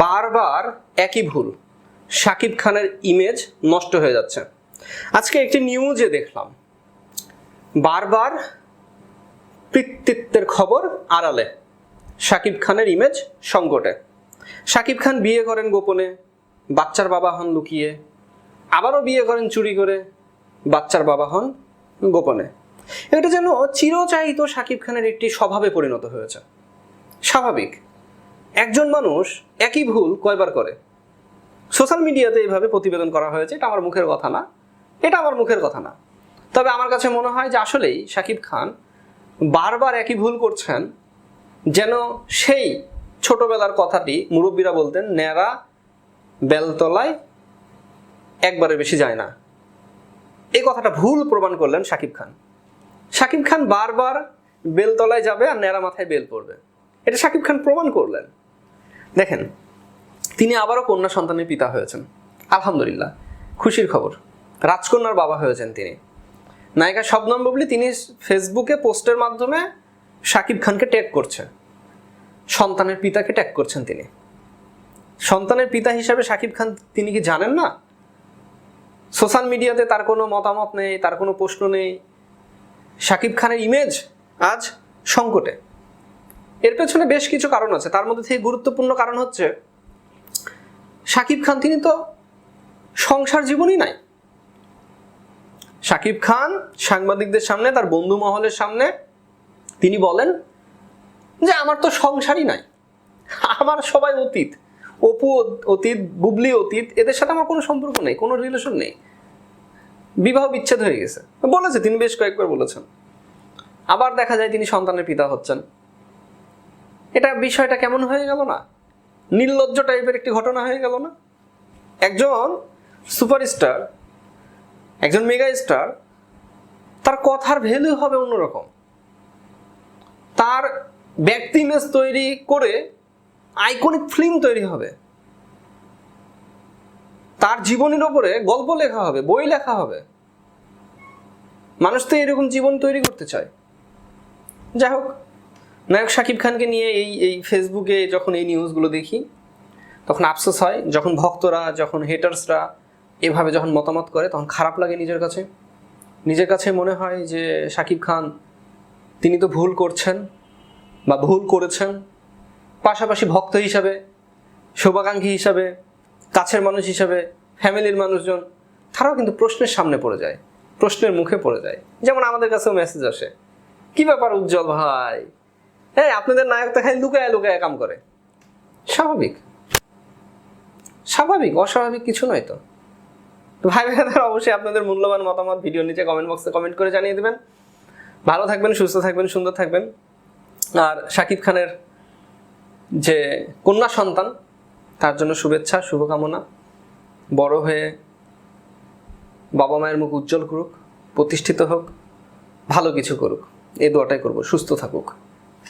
বারবার একই ভুল, শাকিব খানের ইমেজ নষ্ট হয়ে যাচ্ছে। আজকে একটি নিউজে দেখলাম বারবার পিতৃত্বের খবর আড়ালে, শাকিব খানের ইমেজ সংকটে। শাকিব খান বিয়ে করেন গোপনে, বাচ্চার বাবা হন লুকিয়ে, আবারও বিয়ে করেন চুরি করে, বাচ্চার বাবা হন গোপনে। এটা যেন চিরচাহিত শাকিব খানের একটি স্বভাবে পরিণত হয়েছে। স্বাভাবিক, একজন মানুষ একই ভুল কয়বার করে? সোশ্যাল মিডিয়াতে এইভাবে প্রতিবেদন করা হয়েছে, এটা আমার মুখের কথা না। তবে আমার কাছে মনে হয় যে আসলেই শাকিব খান বারবার একই ভুল করছেন, যেন সেই ছোটবেলার কথাটি মুরব্বীরা বলতেন, ন্যাড়া বেলতলায় একবারে বেশি যায় না। এই কথাটা ভুল প্রমাণ করলেন শাকিব খান। শাকিব খান বারবার বেলতলায় যাবে আর ন্যাড়া মাথায় বেল পড়বে, এটা শাকিব খান প্রমাণ করলেন। দেখেন, তিনি আবারও কন্যা সন্তানের পিতা হয়েছেন, আলহামদুলিল্লাহ, খুশির খবর। রাজকন্যার বাবা হয়েছেন তিনি। নায়িকা শবনম বুবলি তিনি ফেসবুকে পোস্টের মাধ্যমে শাকিব খানকে ট্যাগ করছে, সন্তানের পিতাকে ট্যাগ করছেন তিনি। সন্তানের পিতা হিসাবে শাকিব খান তিনি কি জানেন না? সোশ্যাল মিডিয়াতে তার কোনো মতামত নেই, তার কোনো প্রশ্ন নেই। শাকিব খানের ইমেজ আজ সংকটে। এর পেছনে বেশ কিছু কারণ আছে, তার মধ্যে থেকে গুরুত্বপূর্ণ কারণ হচ্ছে শাকিব খান তিনি তো সংসার জীবনই নাই। শাকিব খান সাংবাদিকদের সামনে, তার বন্ধু মহলের সামনে তিনি বলেন যে আমার তো সংসারই নাই, আমার সবাই অতীত, অপু অতীত, বুবলি অতীত, এদের সাথে আমার কোনো সম্পর্ক নেই, কোনো রিলেশন নেই, বিবাহ বিচ্ছেদ হয়ে গেছে বলেছে তিনি, বেশ কয়েকবার বলেছেন। আবার দেখা যায় তিনি সন্তানের পিতা হচ্ছেন। এটা বিষয়টা কেমন হয়ে গেল না? নির্লজ্জ টাইপের একটি ঘটনা হয়ে গেল না? একজন সুপারস্টার, একজন মেগা স্টার, তার কথার ভ্যালু হবে অন্যরকম। তার ব্যক্তি ইমেজ তৈরি করে আইকনিক ফিল্ম তৈরি হবে, তার জীবনের ওপরে গল্প লেখা হবে, বই লেখা হবে। মানুষ তো এরকম জীবন তৈরি করতে চায়। যাই হোক, নায়ক শাকিব খানকে নিয়ে এই ফেসবুকে যখন এই নিউজগুলো দেখি তখন আফসোস হয়। যখন ভক্তরা, যখন হেটার্সরা এভাবে যখন মতামত করে তখন খারাপ লাগে নিজের কাছে মনে হয় যে শাকিব খান তিনি তো ভুল করছেন বা ভুল করেছেন, পাশাপাশি ভক্ত হিসাবে, শুভাকাঙ্ক্ষী হিসাবে, কাছের মানুষ হিসাবে, ফ্যামিলির মানুষজন তারাও কিন্তু প্রশ্নের সামনে পড়ে যায়, প্রশ্নের মুখে পড়ে যায়। যেমন আমাদের কাছেও মেসেজ আসে, কি ব্যাপার উজ্জ্বল ভাই, হ্যাঁ আপনাদের নায়ক তো খালি লুকায় লুকায় কাম করে। স্বাভাবিক, অস্বাভাবিক কিছু নয় তো। ভাই ভাইদের অবশ্যই আপনাদের মূল্যবান মতামত ভিডিও নিচে কমেন্ট বক্সে কমেন্ট করে জানিয়ে দেবেন। ভালো থাকবেন, সুস্থ থাকবেন, সুন্দর থাকবেন। আর শাকিব খানের যে কন্যা সন্তান, তার জন্য শুভেচ্ছা, শুভকামনা। বড় হয়ে বাবা মায়ের মুখ উজ্জ্বল করুক, প্রতিষ্ঠিত হোক, ভালো কিছু করুক, এই দোয়াটাই করবো। সুস্থ থাকুক।